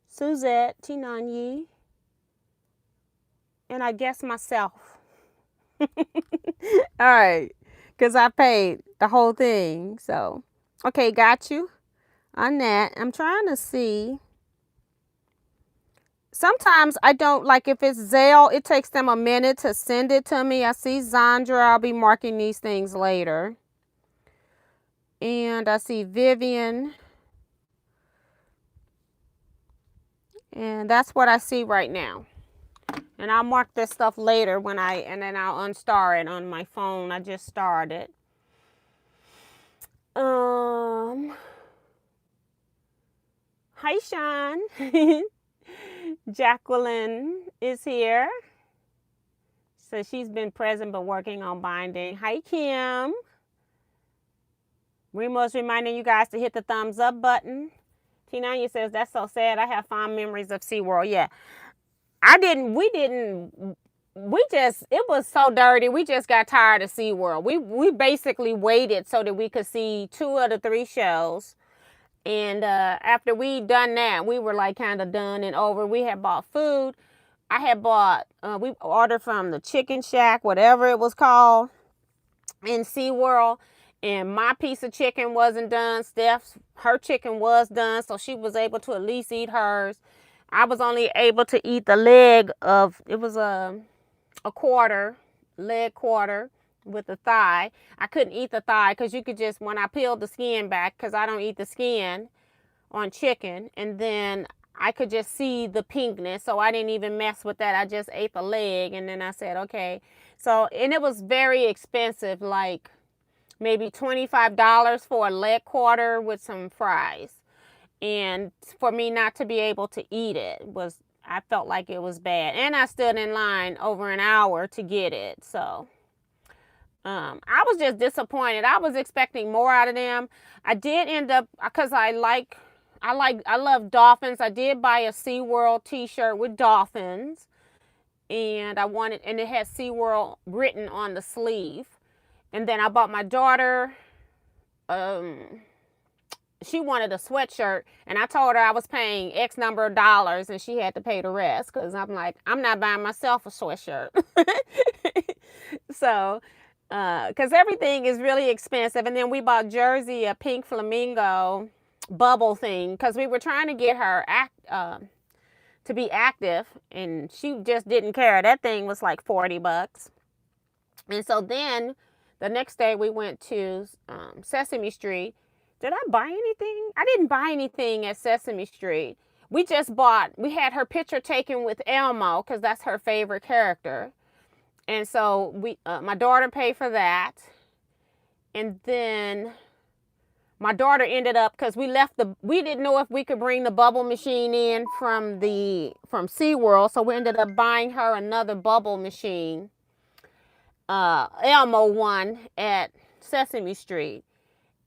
Suzette, Tinanyi, and I guess myself. All right, because I paid the whole thing. So, okay, got you on that. I'm trying to see. Sometimes I don't, like if it's Zelle, it takes them a minute to send it to me. I see Zandra. I'll be marking these things later. And I see Vivian. And that's what I see right now. And I'll mark this stuff later and then I'll unstar it on my phone. I just started. Hi, Sean. Jacqueline is here. So she's been present but working on binding. Hi, Kim. Remo's reminding you guys to hit the thumbs up button. T9 says, that's so sad. I have fond memories of SeaWorld. Yeah. It was so dirty. We just got tired of SeaWorld. We basically waited so that we could see 2 of the 3 shows. And after we done that, we were like kind of done and over. We had bought food. I had bought, we ordered from the Chicken Shack, whatever it was called, in SeaWorld. And my piece of chicken wasn't done. Her chicken was done, so she was able to at least eat hers. I was only able to eat the leg of, it was a leg quarter with the thigh. I couldn't eat the thigh because you could just, when I peeled the skin back, because I don't eat the skin on chicken, and then I could just see the pinkness, so I didn't even mess with that. I just ate the leg, and then I said, okay. So, and it was very expensive, like maybe $25 for a leg quarter with some fries. And for me not to be able to eat it I felt like it was bad. And I stood in line over an hour to get it. So I was just disappointed. I was expecting more out of them. I did end up, because I love dolphins. I did buy a SeaWorld t-shirt with dolphins. And and it had SeaWorld written on the sleeve. And then I bought my daughter, she wanted a sweatshirt, and I told her I was paying X number of dollars and she had to pay the rest, because I'm like, I'm not buying myself a sweatshirt. So, because everything is really expensive. And then we bought Jersey a pink flamingo bubble thing, because we were trying to get her to be active, and she just didn't care. That thing was like $40. And so then the next day we went to Sesame Street. Did I buy anything? I didn't buy anything at Sesame Street. We had her picture taken with Elmo, because that's her favorite character. And so my daughter paid for that. And then my daughter ended up, because we didn't know if we could bring the bubble machine in from SeaWorld. So we ended up buying her another bubble machine, Elmo one at Sesame Street.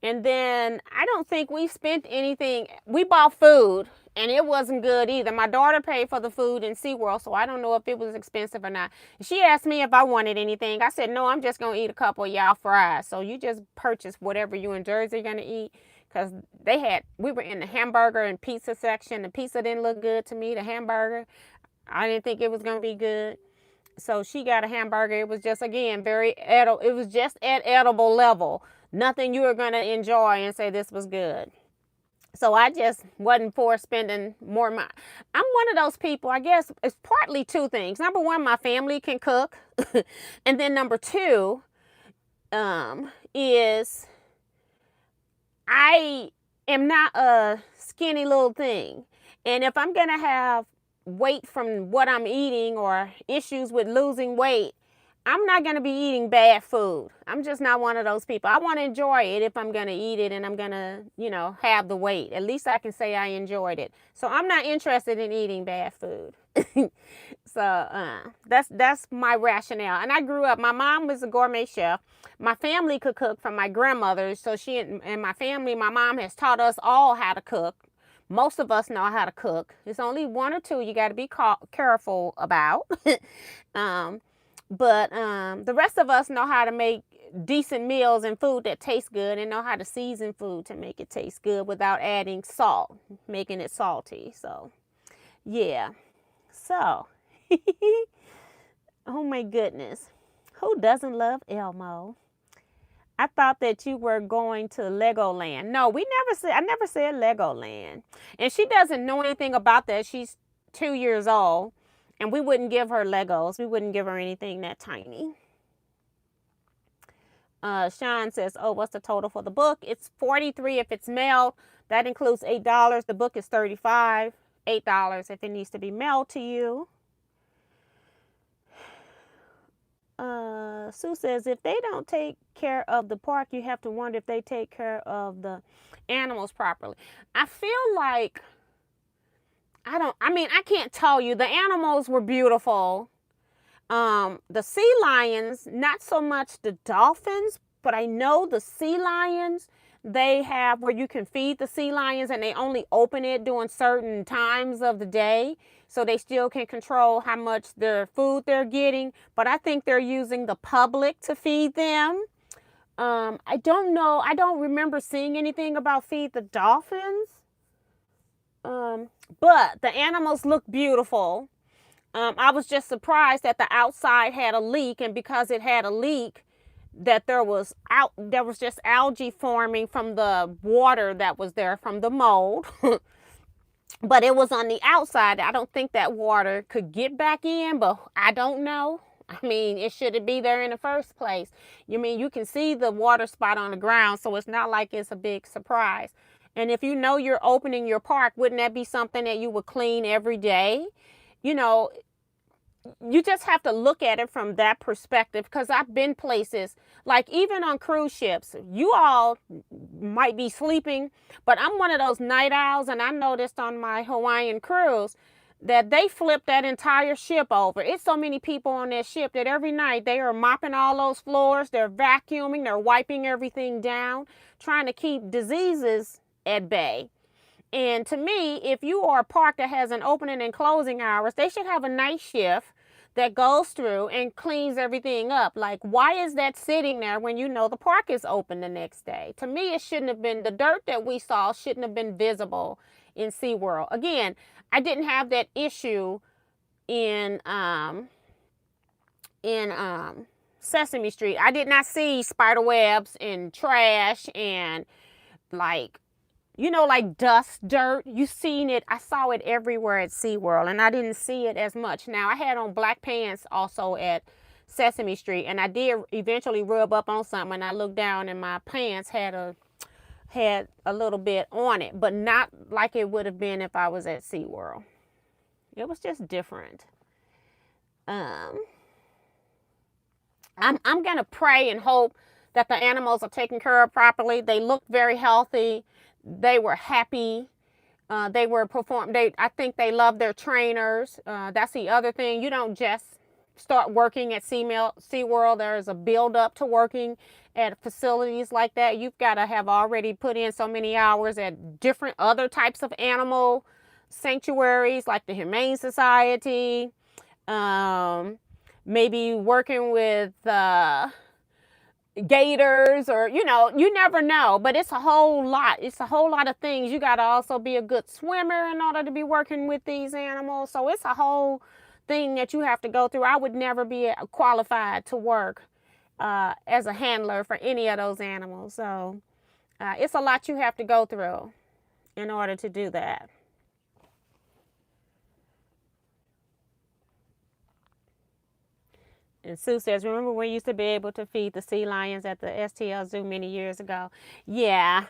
And then I don't think we spent anything. We bought food, and it wasn't good either. My daughter paid for the food in SeaWorld, so I don't know if it was expensive or not. She asked me if I wanted anything. I said, no, I'm just going to eat a couple of y'all fries. So you just purchase whatever you and Jersey are going to eat, because we were in the hamburger and pizza section. The pizza didn't look good to me, the hamburger. I didn't think it was going to be good. So she got a hamburger. It was just, again, it was just at edible level. Nothing you were going to enjoy and say this was good. So I just wasn't for spending more money. I'm one of those people, I guess it's partly 2 things. Number 1, my family can cook. And then number 2 is I am not a skinny little thing. And if I'm going to have weight from what I'm eating or issues with losing weight, I'm not going to be eating bad food. I'm just not one of those people. I want to enjoy it if I'm going to eat it and I'm going to, you know, have the weight. At least I can say I enjoyed it. So I'm not interested in eating bad food. So that's my rationale. And I grew up, my mom was a gourmet chef. My family could cook from my grandmother. So she and my family, my mom has taught us all how to cook. Most of us know how to cook. It's only one or two you got to be careful about. But the rest of us know how to make decent meals and food that tastes good, and know how to season food to make it taste good without adding salt, making it salty. So, yeah. So, oh my goodness. Who doesn't love Elmo? I thought that you were going to Legoland. No, I never said Legoland. And she doesn't know anything about that. She's 2 years old. And we wouldn't give her Legos. We wouldn't give her anything that tiny. Sean says, oh, what's the total for the book? It's $43 if it's mailed. That includes $8. The book is $35. $8 if it needs to be mailed to you. Sue says, if they don't take care of the park, you have to wonder if they take care of the animals properly. I feel like, I can't tell you. The animals were beautiful. The sea lions, not so much the dolphins, but I know the sea lions, they have where you can feed the sea lions, and they only open it during certain times of the day. So they still can control how much their food they're getting. But I think they're using the public to feed them. I don't know. I don't remember seeing anything about feed the dolphins. But the animals look beautiful. I was just surprised that the outside had a leak, and because it had a leak, that there was just algae forming from the water that was there from the mold. But it was on the outside. I don't think that water could get back in, but I don't know. I mean, it shouldn't be there in the first place. You can see the water spot on the ground, so it's not like it's a big surprise. And if you know you're opening your park, wouldn't that be something that you would clean every day? You know, you just have to look at it from that perspective, because I've been places, like even on cruise ships, you all might be sleeping, but I'm one of those night owls, and I noticed on my Hawaiian cruise that they flipped that entire ship over. It's so many people on that ship that every night they are mopping all those floors, they're vacuuming, they're wiping everything down, trying to keep diseases at bay. And to me, if you are a park that has an opening and closing hours, they should have a night shift that goes through and cleans everything up. Like, why is that sitting there when you know the park is open the next day? To me, it shouldn't have been, the dirt that we saw shouldn't have been visible in SeaWorld. Again, I didn't have that issue in Sesame Street. I did not see spider webs and trash and like dust, dirt. You seen it. I saw it everywhere at SeaWorld, and I didn't see it as much. Now, I had on black pants also at Sesame Street, and I did eventually rub up on something, and I looked down, and my pants had a little bit on it, but not like it would have been if I was at SeaWorld. It was just different. I'm going to pray and hope that the animals are taken care of properly. They look very healthy. They were happy. They were I think they love their trainers. That's the other thing. You don't just start working at SeaWorld. There's a build up to working at facilities like that. You've got to have already put in so many hours at different other types of animal sanctuaries like the Humane Society. Maybe working with gators, or you never know, but it's a whole lot. It's a whole lot of things. You got to also be a good swimmer in order to be working with these animals. So it's a whole thing that you have to go through. I would never be qualified to work as a handler for any of those animals. So it's a lot you have to go through in order to do that. And Sue says, remember we used to be able to feed the sea lions at the STL Zoo many years ago? Yeah.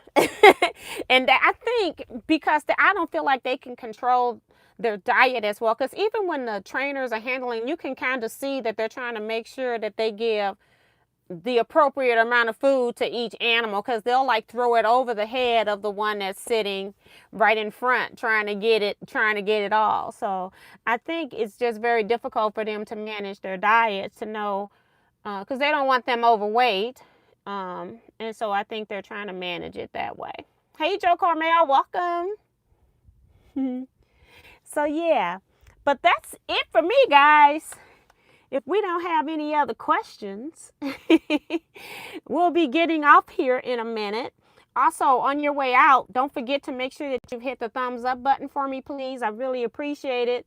And I think because I don't feel like they can control their diet as well. Because even when the trainers are handling, you can kind of see that they're trying to make sure that they give the appropriate amount of food to each animal, because they'll like throw it over the head of the one that's sitting right in front trying to get it all. So I think it's just very difficult for them to manage their diets, to know, because they don't want them overweight, and so I think they're trying to manage it that way. Hey Joe Carmel, welcome. So yeah, but that's it for me, guys. If we don't have any other questions, we'll be getting off here in a minute. Also, on your way out, don't forget to make sure that you hit the thumbs up button for me, please. I really appreciate it.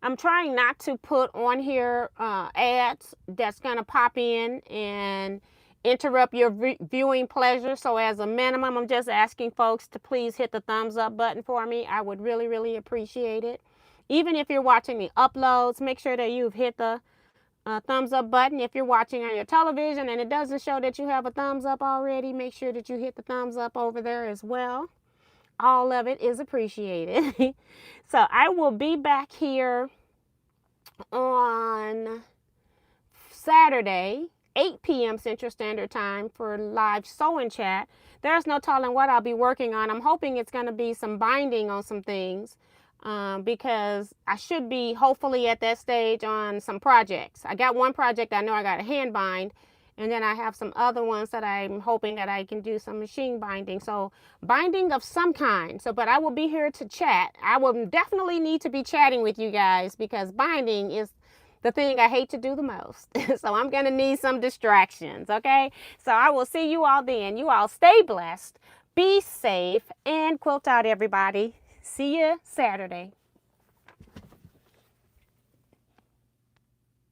I'm trying not to put on here ads that's going to pop in and interrupt your viewing pleasure. So as a minimum, I'm just asking folks to please hit the thumbs up button for me. I would really, really appreciate it. Even if you're watching the uploads, make sure that you've hit the thumbs up button. If you're watching on your television and it doesn't show that you have a thumbs up already, make sure that you hit the thumbs up over there as well. All of it is appreciated. So I will be back here on Saturday, 8 p.m. Central Standard Time for live sew-in chat. There's no telling what I'll be working on. I'm hoping it's going to be some binding on some things. Because I should be hopefully at that stage on some projects. I got one project I know I got to hand bind, and then I have some other ones that I'm hoping that I can do some machine binding. So binding of some kind. So, but I will be here to chat. I will definitely need to be chatting with you guys, because binding is the thing I hate to do the most. So I'm going to need some distractions, okay? So I will see you all then. You all stay blessed, be safe, and quilt out, everybody. See you Saturday.